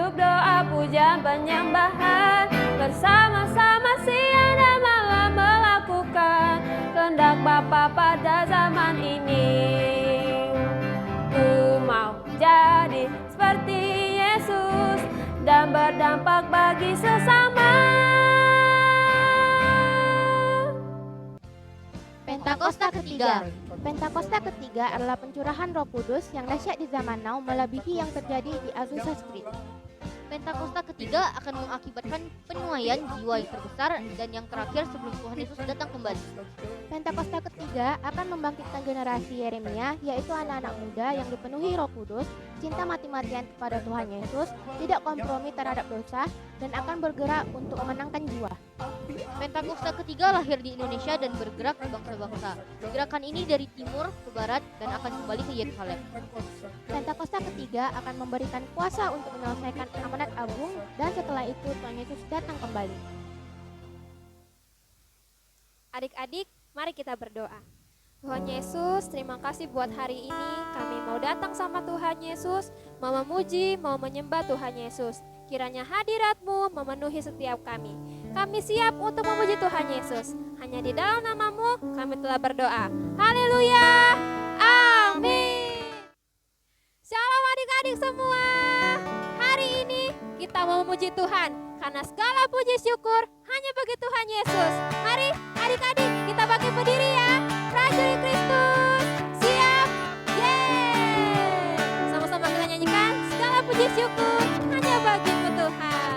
hidup doa puja penyembahan, bersama-sama siang dan malam melakukan kehendak Bapa pada zaman ini. Ku mau jadi seperti Yesus dan berdampak bagi sesama. Pentakosta ketiga. Pentakosta ketiga adalah pencurahan Roh Kudus yang dahsyat di zaman now melebihi yang terjadi di Azusa Street. Pentakosta ketiga akan mengakibatkan penuaian jiwa yang terbesar dan yang terakhir sebelum Tuhan Yesus datang kembali. Pentakosta ketiga akan membangkitkan generasi Yeremia, yaitu anak-anak muda yang dipenuhi Roh Kudus, cinta mati-matian kepada Tuhan Yesus, tidak kompromi terhadap dosa, dan akan bergerak untuk memenangkan jiwa. Pentakosta ketiga lahir di Indonesia dan bergerak ke bangsa-bangsa. Gerakan ini dari timur ke barat dan akan kembali ke Yerusalem. Pentakosta ketiga akan memberikan kuasa untuk menyelesaikan amanat agung, dan setelah itu Tuhan Yesus datang kembali. Adik-adik, mari kita berdoa. Tuhan Yesus, terima kasih buat hari ini. Kami mau datang sama Tuhan Yesus, mau memuji, mau menyembah Tuhan Yesus. Kiranya hadirat-Mu memenuhi setiap kami. Kami siap untuk memuji Tuhan Yesus. Hanya di dalam nama-Mu kami telah berdoa. Haleluya. Amin. Shalom adik-adik semua. Hari ini kita mau memuji Tuhan, karena segala puji syukur hanya bagi Tuhan Yesus. Mari adik-adik kita bangkit berdiri ya. Prajurit Kristus, siap. Yeay. Sama-sama kita nyanyikan segala puji syukur hanya bagimu Tuhan.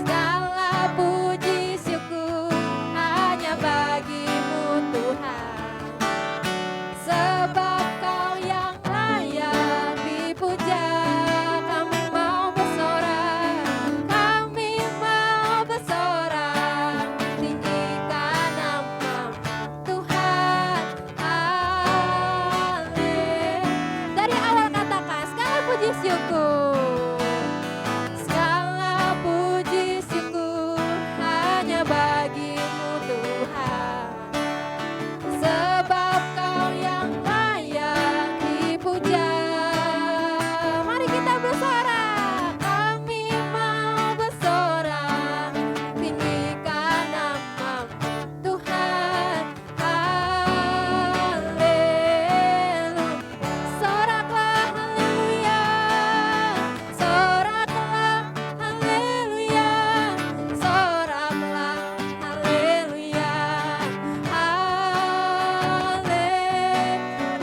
Segala puji syukur hanya bagimu Tuhan, sebab Kau yang layak dipuja. Kami mau bersorak, kami mau bersorak, tinggikan nama Tuhan. Dari awal katakan segala puji syukur, segala puji syukur hanya bagimu Tuhan, sebab Kau yang layak dipuja. Mari kita bersorak, kami mau bersorak, tinggikan nama Tuhan. Haleluya. Soraklah haleluya, soraklah haleluya, soraklah haleluya,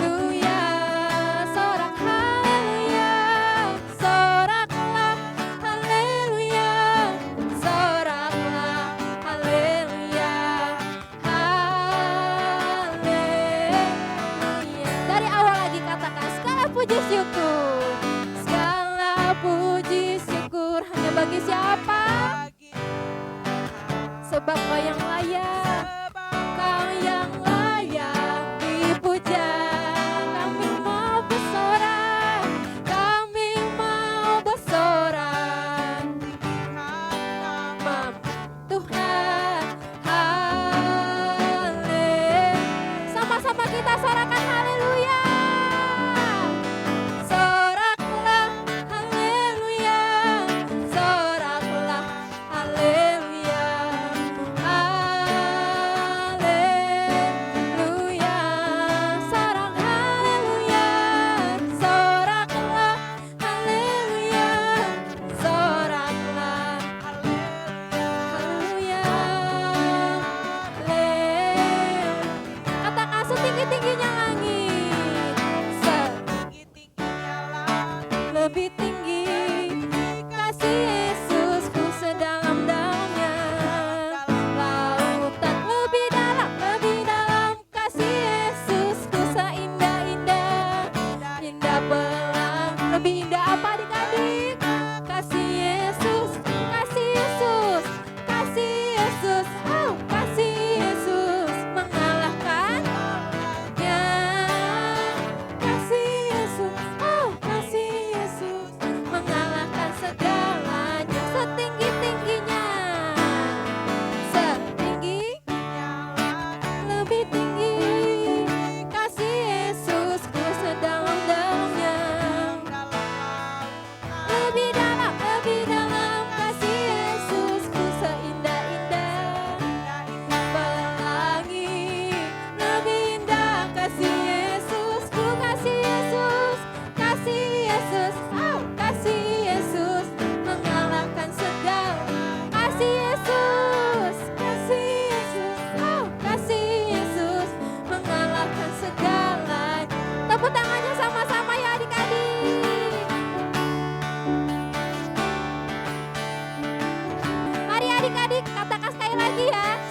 haleluya. Sorak haleluya, soraklah haleluya, soraklah haleluya, haleluya. Dari awal lagi katakan segala puji syukur, segala puji syukur hanya bagi siapa? Sebab Kau yang layak, Kau yang layak dipuja. Kami mau bersorak, kami mau bersorak, nama Tuhan. Haleluya. Sama-sama kita sorakan haleluya. Soraklah haleluya, soraklah haleluya, haleluya.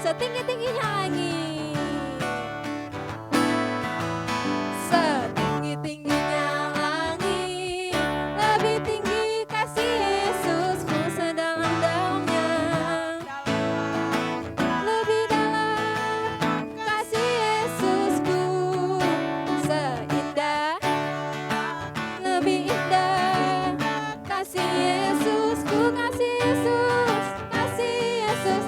setinggi-tingginya langit. Setinggi-tingginya langit, lebih tinggi kasih Yesusku, sedalam-dalamnya. Lebih dalam kasih Yesusku, seindah, lebih indah kasih Yesusku, kasih Yesus, kasih Yesus,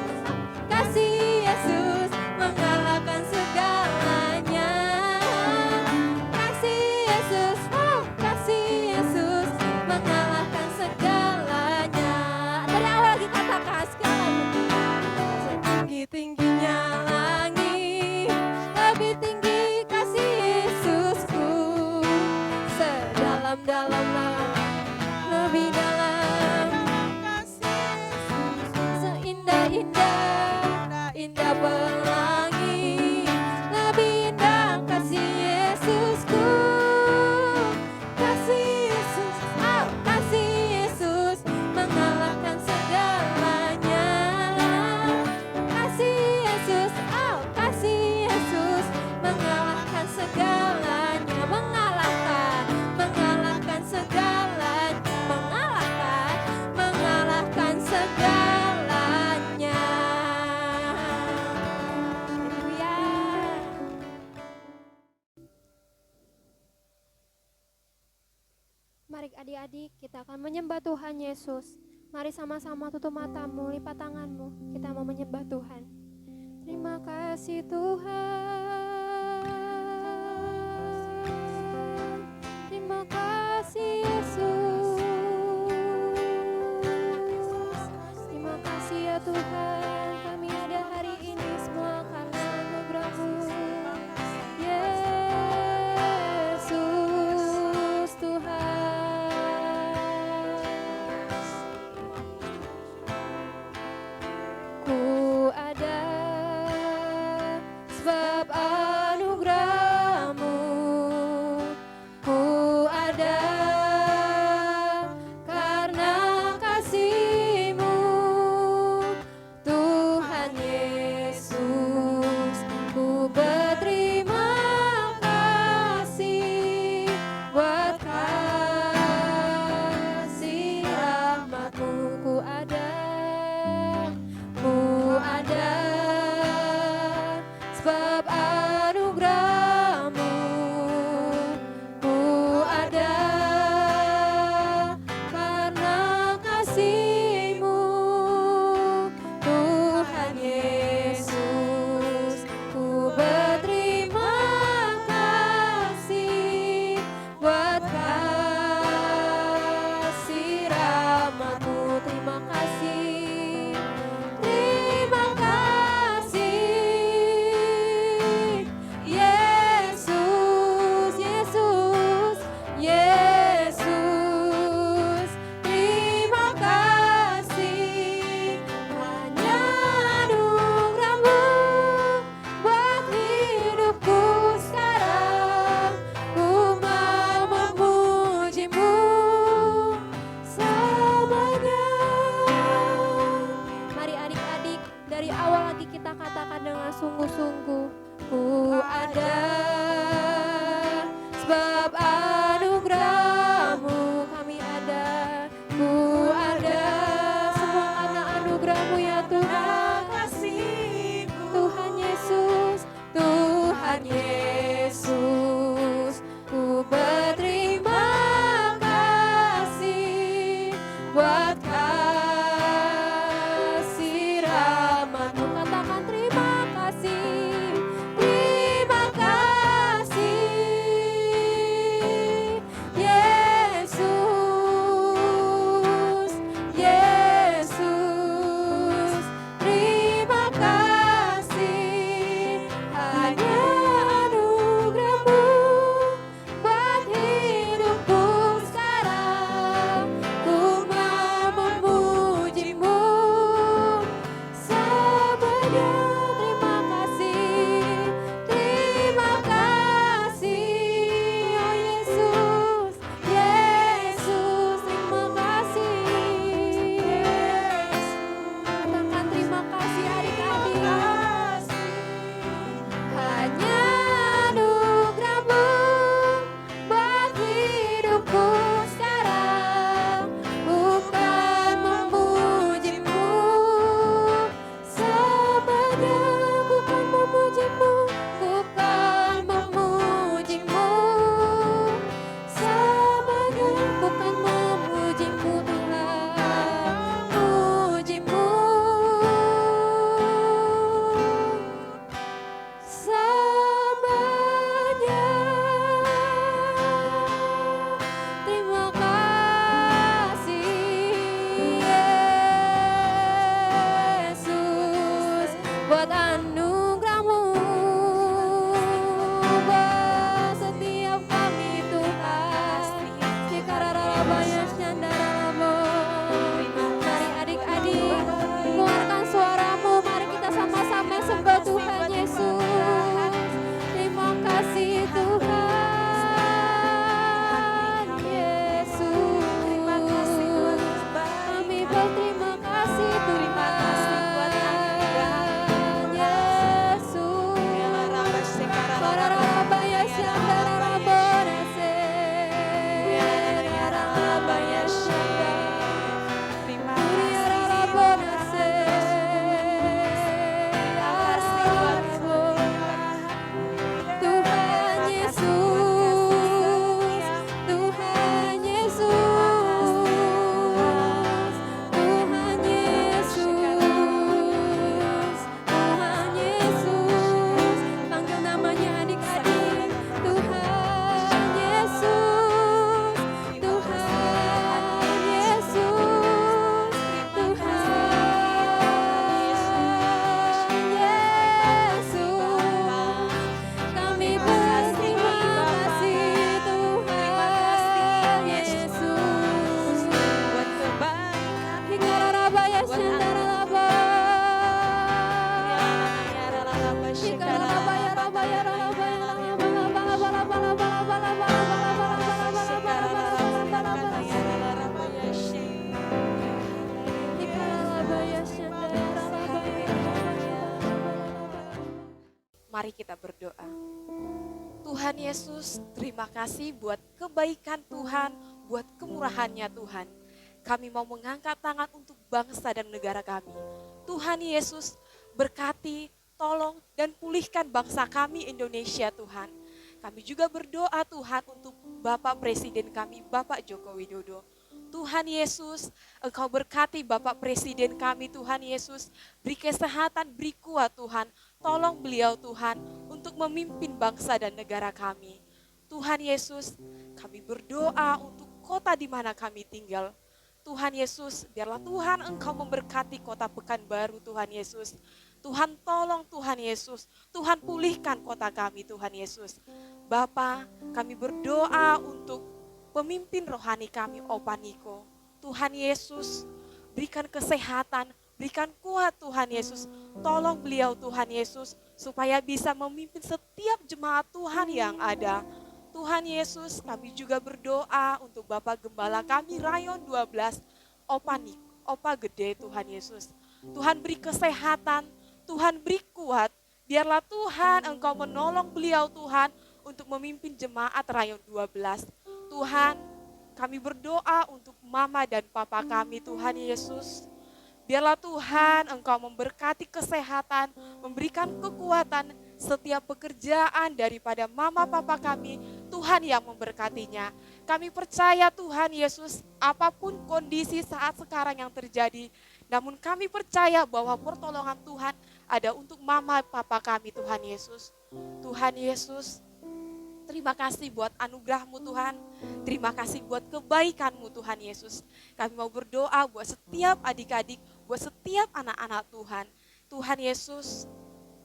kasih Yesus mengalahkan segalanya. Kasih Yesus, oh kasih Yesus mengalahkan segalanya. Dari awal lagi katakan sekali. Setinggi-tingginya langit, lebih tinggi kasih Yesusku, sedalam-dalam lebih dalam kasih Yesus, seindah-indah, indah pelangi, lebih indah kasih Yesusku, kasih Yesus, oh kasih Yesus mengalahkan segalanya. Kasih Yesus, oh kasih Yesus mengalahkan segalanya, mengalahkan segalanya, mengalahkan segalanya. Haleluya. Mari adik-adik, kita akan menyembah Tuhan Yesus. Mari sama-sama tutup matamu, lipat tanganmu. Kita mau menyembah Tuhan. Terima kasih Tuhan. Terima kasih Yesus. Terima kasih ya Tuhan. Kami ada hari ini semua karena anugerah-Mu. Yesus Tuhan. Ku ada sebab anugerah-Mu. Ku ada Mari kita berdoa. Tuhan Yesus, terima kasih buat kebaikan Tuhan, buat kemurahan-Nya Tuhan. Kami mau mengangkat tangan untuk bangsa dan negara kami. Tuhan Yesus, berkati, tolong, dan pulihkan bangsa kami Indonesia Tuhan. Kami juga berdoa Tuhan untuk Bapak Presiden kami, Bapak Joko Widodo. Tuhan Yesus, Engkau berkati Bapak Presiden kami Tuhan Yesus. Beri kesehatan, beri kuat Tuhan. Tolong beliau Tuhan untuk memimpin bangsa dan negara kami. Tuhan Yesus, kami berdoa untuk kota di mana kami tinggal. Tuhan Yesus, biarlah Tuhan Engkau memberkati kota Pekanbaru Tuhan Yesus. Tuhan tolong Tuhan Yesus, Tuhan pulihkan kota kami Tuhan Yesus. Bapa, kami berdoa untuk pemimpin rohani kami, Opa Niko. Tuhan Yesus, berikan kesehatan, berikan kuat Tuhan Yesus. Tolong beliau Tuhan Yesus, supaya bisa memimpin setiap jemaat Tuhan yang ada. Tuhan Yesus, kami juga berdoa untuk Bapak Gembala kami, Rayon 12, Opa Niko, Opa Gede Tuhan Yesus. Tuhan beri kesehatan, Tuhan beri kuat, biarlah Tuhan Engkau menolong beliau Tuhan, untuk memimpin jemaat Rayon 12. Tuhan, kami berdoa untuk mama dan papa kami Tuhan Yesus. Biarlah Tuhan Engkau memberkati kesehatan, memberikan kekuatan setiap pekerjaan daripada mama papa kami, Tuhan yang memberkatinya. Kami percaya Tuhan Yesus, apapun kondisi saat sekarang yang terjadi, namun kami percaya bahwa pertolongan Tuhan ada untuk mama papa kami Tuhan Yesus. Tuhan Yesus, terima kasih buat anugerah-Mu Tuhan. Terima kasih buat kebaikan-Mu Tuhan Yesus. Kami mau berdoa buat setiap adik-adik, buat setiap anak-anak Tuhan. Tuhan Yesus,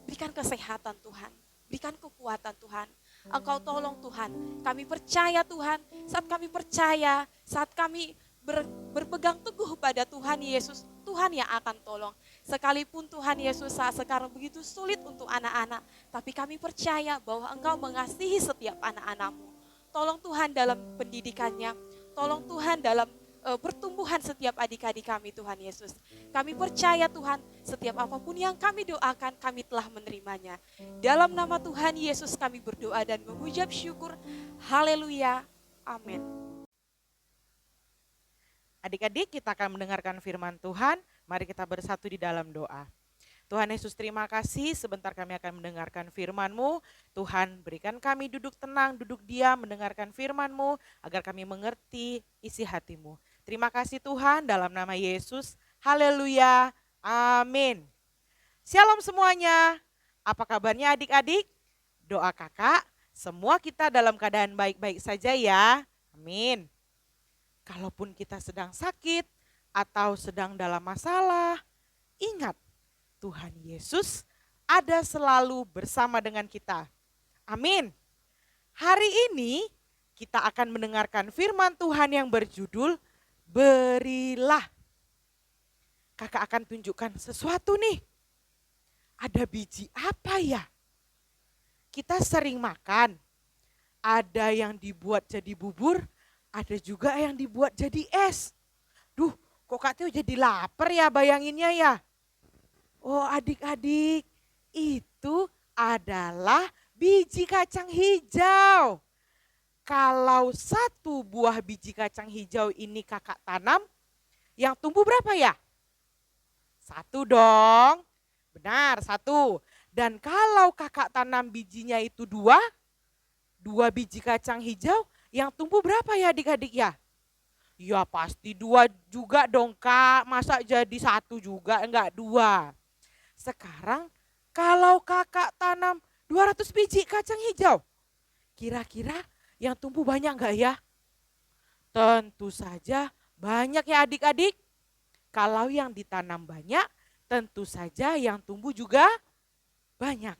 berikan kesehatan Tuhan. Berikan kekuatan Tuhan. Engkau tolong Tuhan. Kami percaya Tuhan, saat kami berpegang teguh pada Tuhan Yesus, Tuhan yang akan tolong. Sekalipun Tuhan Yesus saat sekarang begitu sulit untuk anak-anak, tapi kami percaya bahwa Engkau mengasihi setiap anak-anak-Mu. Tolong Tuhan dalam pendidikannya, tolong Tuhan dalam pertumbuhan setiap adik-adik kami Tuhan Yesus. Kami percaya Tuhan, setiap apapun yang kami doakan, kami telah menerimanya. Dalam nama Tuhan Yesus kami berdoa dan mengucap syukur. Haleluya. Amin. Adik-adik, kita akan mendengarkan firman Tuhan. Mari kita bersatu di dalam doa. Tuhan Yesus, terima kasih. Sebentar kami akan mendengarkan firman-Mu. Tuhan, berikan kami duduk tenang, duduk diam, mendengarkan firman-Mu, agar kami mengerti isi hati-Mu. Terima kasih Tuhan, dalam nama Yesus. Haleluya. Amin. Shalom semuanya. Apa kabarnya adik-adik? Doa kakak, semua kita dalam keadaan baik-baik saja ya. Amin. Kalaupun kita sedang sakit atau sedang dalam masalah, ingat Tuhan Yesus ada selalu bersama dengan kita. Amin. Hari ini kita akan mendengarkan firman Tuhan yang berjudul Berilah. Kakak akan tunjukkan sesuatu nih. Ada biji apa ya? Kita sering makan. Ada yang dibuat jadi bubur, ada juga yang dibuat jadi es. Duh, kok Kak Tio jadi lapar ya bayanginnya ya. Oh adik-adik, itu adalah biji kacang hijau. Kalau satu buah biji kacang hijau ini kakak tanam, yang tumbuh berapa ya? Satu dong. Benar, satu. Dan kalau kakak tanam bijinya itu dua biji kacang hijau, yang tumbuh berapa ya adik-adik ya? Ya pasti dua juga dong Kak, masa jadi satu juga, enggak dua. Sekarang kalau kakak tanam 200 biji kacang hijau, kira-kira yang tumbuh banyak enggak ya? Tentu saja banyak ya adik-adik. Kalau yang ditanam banyak, tentu saja yang tumbuh juga banyak.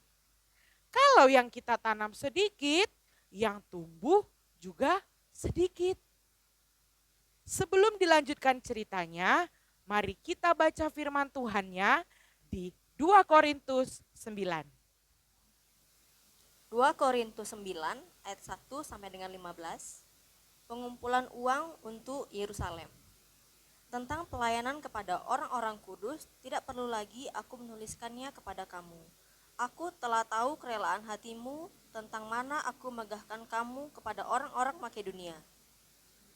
Kalau yang kita tanam sedikit, yang tumbuh juga sedikit. Sebelum dilanjutkan ceritanya, mari kita baca firman Tuhannya di 2 Korintus 9. 2 Korintus 9 ayat 1 sampai dengan 15. Pengumpulan uang untuk Yerusalem. Tentang pelayanan kepada orang-orang kudus, tidak perlu lagi aku menuliskannya kepada kamu. Aku telah tahu kerelaan hatimu tentang mana aku megahkan kamu kepada orang-orang Makedonia.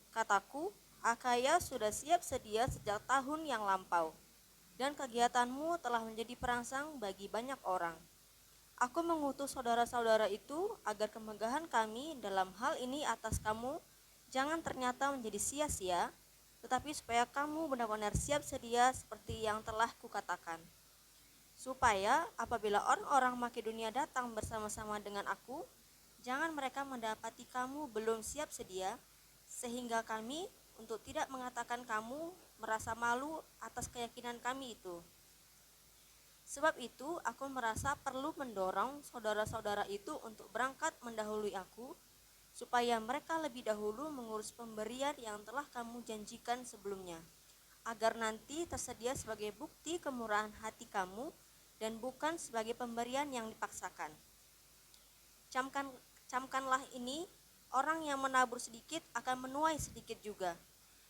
Kataku, Akaya sudah siap sedia sejak tahun yang lampau, dan kegiatanmu telah menjadi perangsang bagi banyak orang. Aku mengutus saudara-saudara itu agar kemegahan kami dalam hal ini atas kamu jangan ternyata menjadi sia-sia, tetapi supaya kamu benar-benar siap sedia seperti yang telah kukatakan. Supaya apabila orang-orang Makedonia datang bersama-sama dengan aku, jangan mereka mendapati kamu belum siap sedia, sehingga kami untuk tidak mengatakan kamu merasa malu atas keyakinan kami itu. Sebab itu aku merasa perlu mendorong saudara-saudara itu untuk berangkat mendahului aku, supaya mereka lebih dahulu mengurus pemberian yang telah kamu janjikan sebelumnya, agar nanti tersedia sebagai bukti kemurahan hati kamu dan bukan sebagai pemberian yang dipaksakan. Camkanlah ini, orang yang menabur sedikit akan menuai sedikit juga,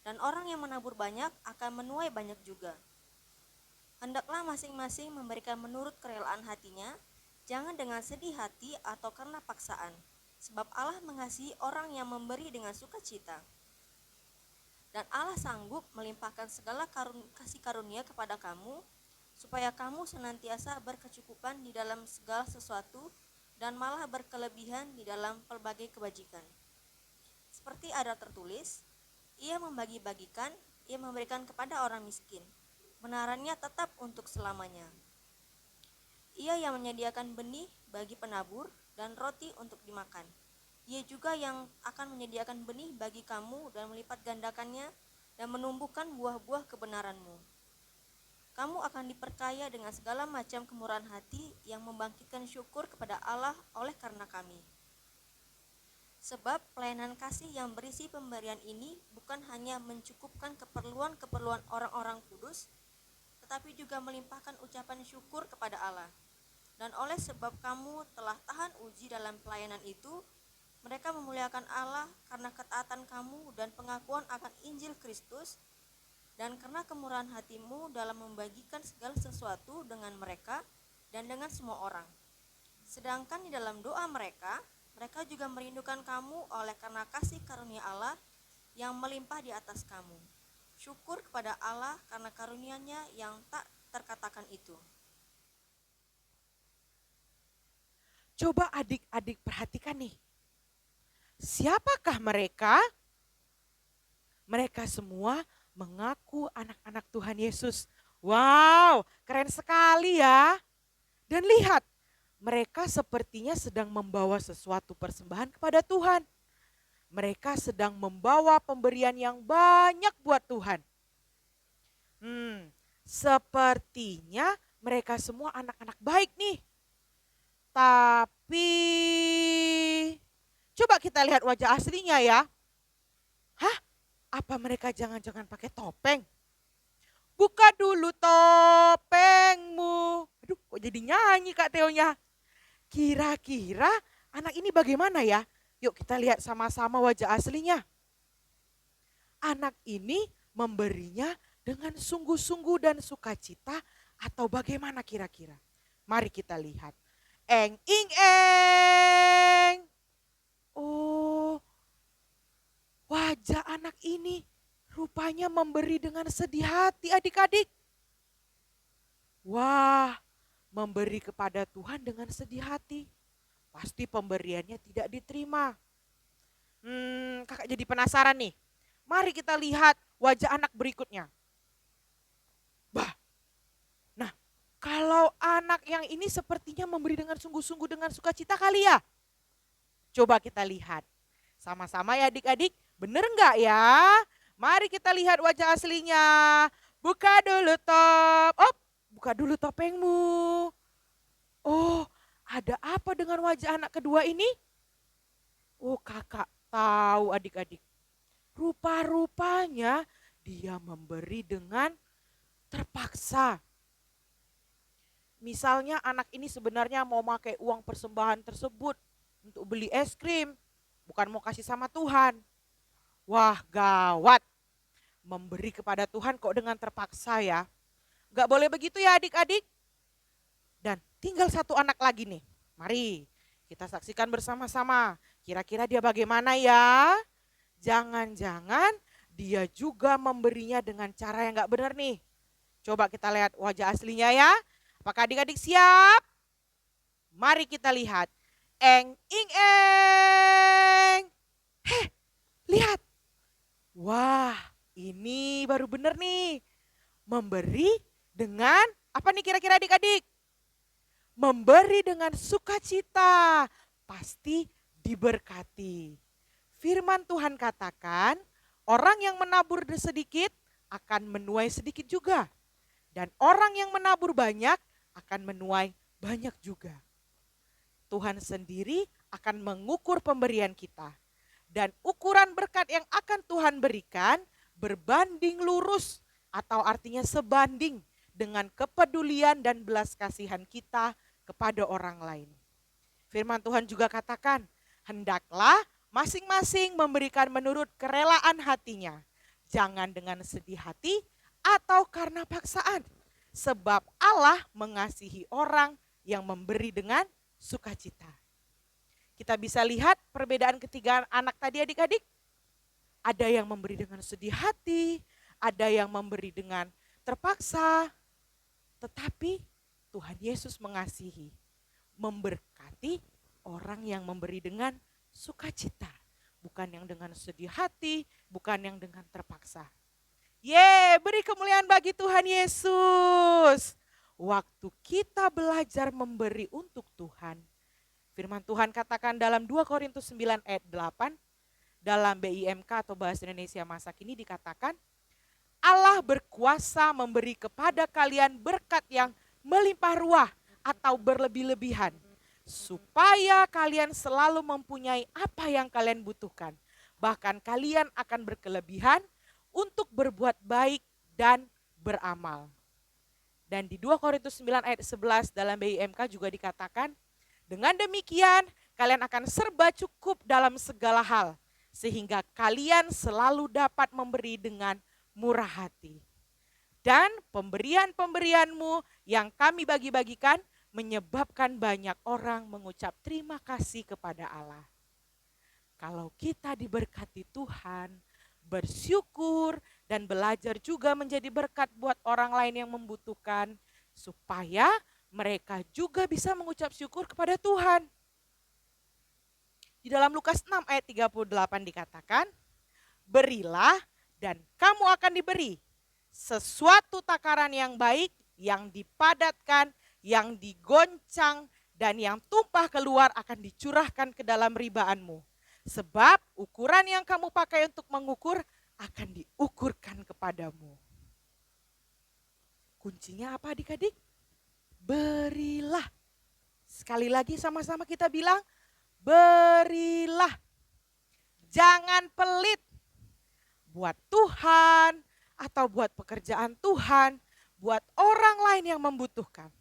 dan orang yang menabur banyak akan menuai banyak juga. Hendaklah masing-masing memberikan menurut kerelaan hatinya, jangan dengan sedih hati atau karena paksaan, sebab Allah mengasihi orang yang memberi dengan sukacita. Dan Allah sanggup melimpahkan segala kasih karunia kepada kamu, supaya kamu senantiasa berkecukupan di dalam segala sesuatu dan malah berkelebihan di dalam pelbagai kebajikan. Seperti ada tertulis, ia membagi-bagikan, ia memberikan kepada orang miskin, benarannya tetap untuk selamanya. Ia yang menyediakan benih bagi penabur dan roti untuk dimakan. Ia juga yang akan menyediakan benih bagi kamu dan melipat gandakannya dan menumbuhkan buah-buah kebenaranmu. Kamu akan diperkaya dengan segala macam kemurahan hati yang membangkitkan syukur kepada Allah oleh karena kami. Sebab pelayanan kasih yang berisi pemberian ini bukan hanya mencukupkan keperluan-keperluan orang-orang kudus, tetapi juga melimpahkan ucapan syukur kepada Allah. Dan oleh sebab kamu telah tahan uji dalam pelayanan itu, mereka memuliakan Allah karena ketaatan kamu dan pengakuan akan Injil Kristus, dan karena kemurahan hatimu dalam membagikan segala sesuatu dengan mereka dan dengan semua orang. Sedangkan di dalam doa mereka juga merindukan kamu oleh karena kasih karunia Allah yang melimpah di atas kamu. Syukur kepada Allah karena karunia-Nya yang tak terkatakan itu. Coba adik-adik perhatikan nih. Siapakah mereka? Mereka semua mengaku anak-anak Tuhan Yesus. Wow, keren sekali ya. Dan lihat, mereka sepertinya sedang membawa sesuatu persembahan kepada Tuhan. Mereka sedang membawa pemberian yang banyak buat Tuhan. Sepertinya mereka semua anak-anak baik nih. Tapi coba kita lihat wajah aslinya ya. Hah? Apa mereka jangan-jangan pakai topeng? Buka dulu topengmu. Aduh, kok jadi nyanyi Kak Teonya? Kira-kira anak ini bagaimana ya? Yuk kita lihat sama-sama wajah aslinya. Anak ini memberinya dengan sungguh-sungguh dan sukacita atau bagaimana kira-kira? Mari kita lihat. Eng ing eng. Oh, wajah anak ini rupanya memberi dengan sedih hati adik-adik. Wah, memberi kepada Tuhan dengan sedih hati. Pasti pemberiannya tidak diterima. Kakak jadi penasaran nih. Mari kita lihat wajah anak berikutnya. Bah, nah kalau anak yang ini sepertinya memberi dengan sungguh-sungguh dengan sukacita kali ya. Coba kita lihat. Sama-sama ya adik-adik, bener enggak ya? Mari kita lihat wajah aslinya. Buka dulu buka dulu topengmu. Oh, ada apa dengan wajah anak kedua ini? Oh, kakak tahu adik-adik. Rupa-rupanya dia memberi dengan terpaksa. Misalnya anak ini sebenarnya mau pakai uang persembahan tersebut untuk beli es krim, bukan mau kasih sama Tuhan. Wah, gawat. Memberi kepada Tuhan kok dengan terpaksa ya. Gak boleh begitu ya adik-adik. Dan tinggal satu anak lagi nih. Mari kita saksikan bersama-sama. Kira-kira dia bagaimana ya? Jangan-jangan dia juga memberinya dengan cara yang gak benar nih. Coba kita lihat wajah aslinya ya. Apakah adik-adik siap? Mari kita lihat. Eng, ing, eng. Lihat. Wah, ini baru benar nih. Memberi dengan, apa nih kira-kira adik-adik? Memberi dengan sukacita, pasti diberkati. Firman Tuhan katakan, orang yang menabur sedikit akan menuai sedikit juga. Dan orang yang menabur banyak akan menuai banyak juga. Tuhan sendiri akan mengukur pemberian kita. Dan ukuran berkat yang akan Tuhan berikan berbanding lurus atau artinya sebanding dengan kepedulian dan belas kasihan kita kepada orang lain. Firman Tuhan juga katakan, hendaklah masing-masing memberikan menurut kerelaan hatinya. Jangan dengan sedih hati atau karena paksaan. Sebab Allah mengasihi orang yang memberi dengan sukacita. Kita bisa lihat perbedaan ketiga anak tadi adik-adik. Ada yang memberi dengan sedih hati, ada yang memberi dengan terpaksa. Tetapi Tuhan Yesus mengasihi, memberkati orang yang memberi dengan sukacita. Bukan yang dengan sedih hati, bukan yang dengan terpaksa. Beri kemuliaan bagi Tuhan Yesus. Waktu kita belajar memberi untuk Tuhan, firman Tuhan katakan dalam 2 Korintus 9 ayat 8, dalam BIMK atau bahasa Indonesia masa kini dikatakan, Allah berkuasa memberi kepada kalian berkat yang melimpah ruah atau berlebih-lebihan, supaya kalian selalu mempunyai apa yang kalian butuhkan. Bahkan kalian akan berkelebihan untuk berbuat baik dan beramal. Dan di 2 Korintus 9 ayat 11 dalam BIMK juga dikatakan, dengan demikian kalian akan serba cukup dalam segala hal, sehingga kalian selalu dapat memberi dengan murah hati. Dan pemberian-pemberianmu yang kami bagi-bagikan menyebabkan banyak orang mengucap terima kasih kepada Allah. Kalau kita diberkati Tuhan, bersyukur dan belajar juga menjadi berkat buat orang lain yang membutuhkan, supaya mereka juga bisa mengucap syukur kepada Tuhan. Di dalam Lukas 6 ayat 38 dikatakan, berilah dan kamu akan diberi sesuatu takaran yang baik, yang dipadatkan, yang digoncang, dan yang tumpah keluar akan dicurahkan ke dalam ribaanmu. Sebab ukuran yang kamu pakai untuk mengukur akan diukurkan kepadamu. Kuncinya apa adik-adik? Berilah. Sekali lagi sama-sama kita bilang, berilah. Jangan pelit buat Tuhan atau buat pekerjaan Tuhan, buat orang lain yang membutuhkan.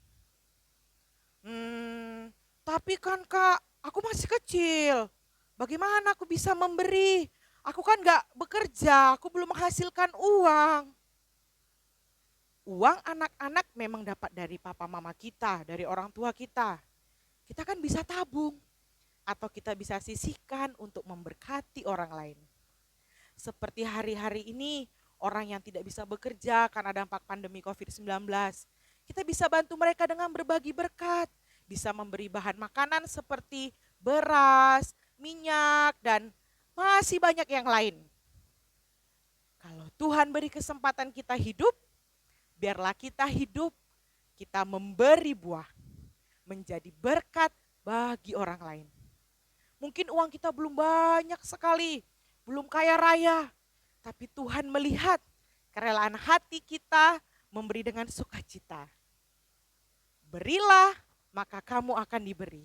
Tapi kan Kak, aku masih kecil. Bagaimana aku bisa memberi? Aku kan gak bekerja, aku belum menghasilkan uang. Uang anak-anak memang dapat dari papa mama kita, dari orang tua kita. Kita kan bisa tabung atau kita bisa sisihkan untuk memberkati orang lain. Seperti hari-hari ini orang yang tidak bisa bekerja karena dampak pandemi COVID-19. Kita bisa bantu mereka dengan berbagi berkat, bisa memberi bahan makanan seperti beras, minyak, dan masih banyak yang lain. Kalau Tuhan beri kesempatan kita hidup, biarlah kita hidup, kita memberi buah, menjadi berkat bagi orang lain. Mungkin uang kita belum banyak sekali, belum kaya raya, tapi Tuhan melihat kerelaan hati kita memberi dengan sukacita. Berilah, maka kamu akan diberi.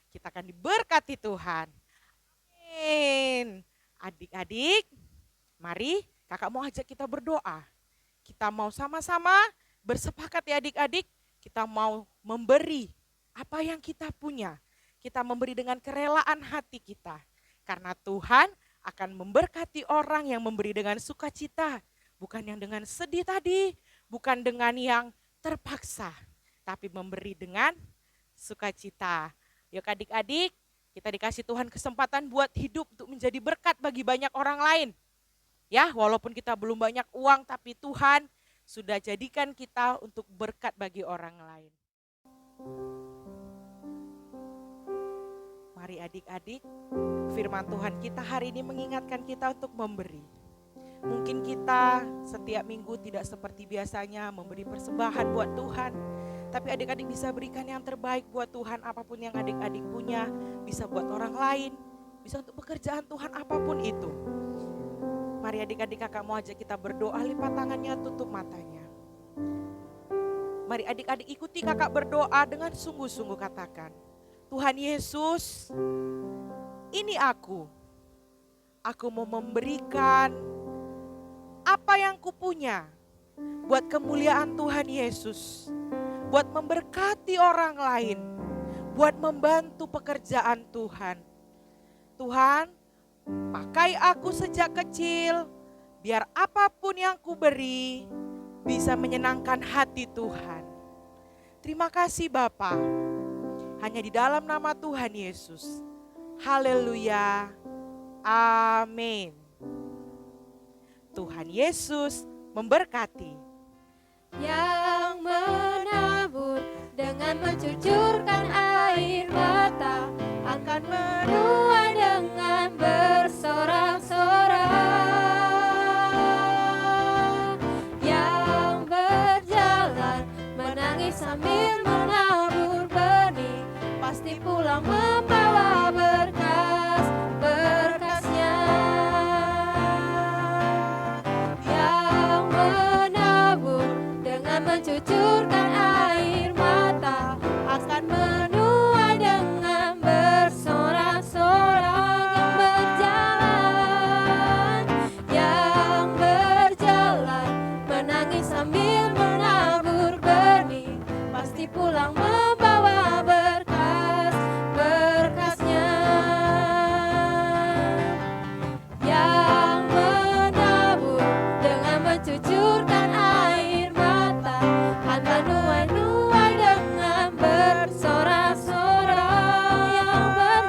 Kita akan diberkati Tuhan. Amin. Adik-adik, mari kakak mau ajak kita berdoa. Kita mau sama-sama bersepakat ya adik-adik, kita mau memberi apa yang kita punya. Kita memberi dengan kerelaan hati kita. Karena Tuhan akan memberkati orang yang memberi dengan sukacita. Bukan yang dengan sedih tadi, bukan dengan yang terpaksa. Tapi memberi dengan sukacita. Yuk adik-adik, kita dikasih Tuhan kesempatan buat hidup untuk menjadi berkat bagi banyak orang lain. Ya, walaupun kita belum banyak uang, tapi Tuhan sudah jadikan kita untuk berkat bagi orang lain. Mari adik-adik, firman Tuhan kita hari ini mengingatkan kita untuk memberi. Mungkin kita setiap minggu tidak seperti biasanya memberi persembahan buat Tuhan, tapi adik-adik bisa berikan yang terbaik buat Tuhan, apapun yang adik-adik punya, bisa buat orang lain, bisa untuk pekerjaan Tuhan apapun itu. Mari adik-adik, kakak mau ajak kita berdoa, lipat tangannya, tutup matanya. Mari adik-adik ikuti kakak berdoa dengan sungguh-sungguh, katakan, Tuhan Yesus, ini aku mau memberikan apa yang kupunya buat kemuliaan Tuhan Yesus, buat memberkati orang lain, buat membantu pekerjaan Tuhan. Tuhan, pakai aku sejak kecil, biar apapun yang kuberi bisa menyenangkan hati Tuhan. Terima kasih Bapa, hanya di dalam nama Tuhan Yesus. Haleluya, amin. Tuhan Yesus memberkati. Yang menabur dengan mencucurkan air mata akan menuai dengan bersorak-sorak. Yang berjalan menangis sambil menabur benih pasti pulang membawa berkas-berkasnya. Yang menabur dengan mencucurkan air mata akan menuai dengan bersorak-sorak. Yang berjalan menangis sambil menabur benih pasti pulang membawa berkas-berkasnya. Yang menabur dengan mencucurkan air mata akan menuai dengan bersorak-sorak.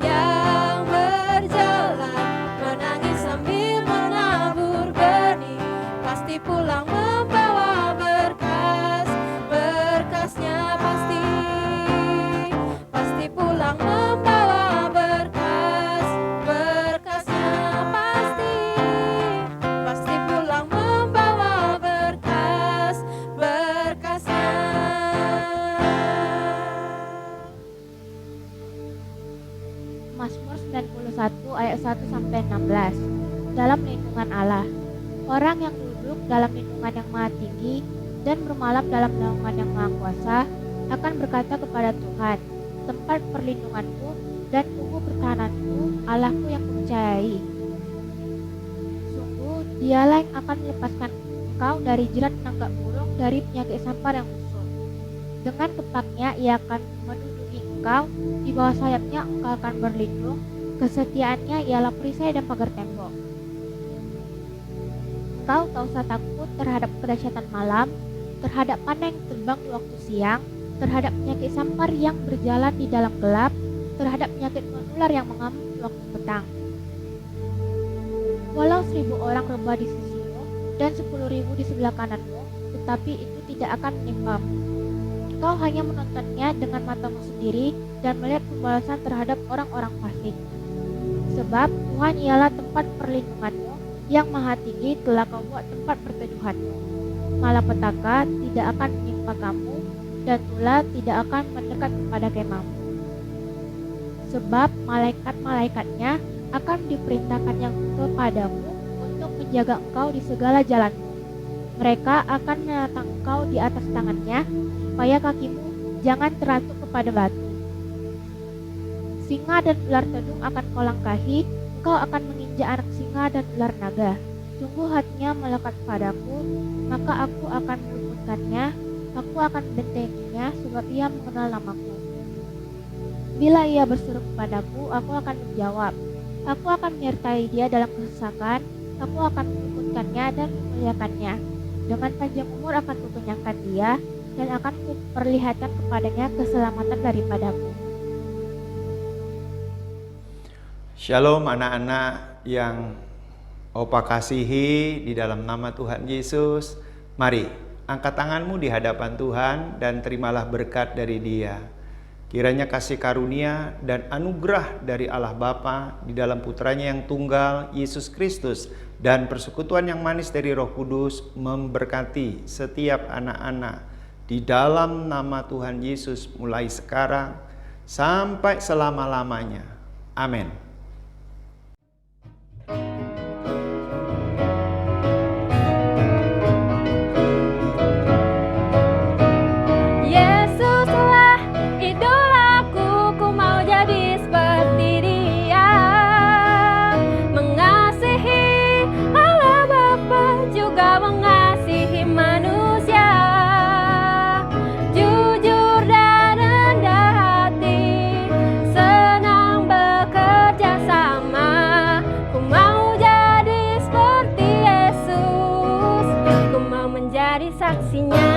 Yang berjalan menangis sambil menabur benih pasti pulang membawa berkas-berkasnya. Pasti pulang membawa berkas-berkasnya. Pasti pulang membawa berkas-berkasnya. Mazmur 91 ayat 1 sampai 16. Dalam lindungan Allah. Orang yang duduk dalam lindungan yang Maha Tinggi dan bermalam dalam naungan yang Maha Kuasa akan berkata kepada Tuhan, tempat perlindunganku dan tubuh pertahananku, Allahku yang kupercayai. Sungguh, Dialah yang akan melepaskan engkau dari jerat penangkap burung, dari penyakit sampar yang busuk. Dengan kepaknya ia akan menduduki engkau, di bawah sayapnya engkau akan berlindung, kesetiaannya ialah perisai dan pagar tembok. Engkau tak usah takut terhadap kedahsyatan malam, terhadap panah yang terbang di waktu siang, terhadap penyakit sampar yang berjalan di dalam gelap, terhadap penyakit menular yang mengamuk di waktu petang. Walau 1.000 orang rebah di sisimu dan 10.000 di sebelah kananmu, tetapi itu tidak akan menimpamu. Engkau hanya menontonnya dengan matamu sendiri dan melihat pembalasan terhadap orang-orang fasik. Sebab Tuhan ialah tempat perlindunganmu, yang Maha Tinggi telah kau buat tempat perteduhanmu. Malapetaka tidak akan menimpa kamu, dan tulah tidak akan mendekat kepada kemahmu. Sebab malaikat-malaikatnya akan diperintahkannya kepadamu untuk menjaga engkau di segala jalanmu. Mereka akan menatang engkau di atas tangannya, supaya kakimu jangan teratup kepada batu. Singa dan ular tedung akan kau langkahi, engkau akan menginjak anak singa dan ular naga. Sungguh hatinya melekat padaku, maka aku akan meluputkannya, aku akan membentenginya, sebab ia mengenal namaku. Bila ia berseru kepadaku, aku akan menjawab. Aku akan menyertai dia dalam kesesakan, aku akan meluputkannya dan memuliakannya. Dengan panjang umur akan kukenyangkan dia, dan akan kuperlihatkan kepadanya keselamatan daripadaku. Shalom anak-anak yang Opa kasihi di dalam nama Tuhan Yesus. Mari angkat tanganmu di hadapan Tuhan dan terimalah berkat dari Dia. Kiranya kasih karunia dan anugerah dari Allah Bapa di dalam putranya yang tunggal, Yesus Kristus, dan persekutuan yang manis dari Roh Kudus memberkati setiap anak-anak di dalam nama Tuhan Yesus mulai sekarang sampai selama-lamanya. Amin. Yesuslah idolaku, ku mau jadi seperti Dia. Mengasihi Allah Bapa, juga mengasihi manusia. Jujur dan rendah hati, senang bekerja sama. Ku mau jadi seperti Yesus, ku mau menjadi saksinya.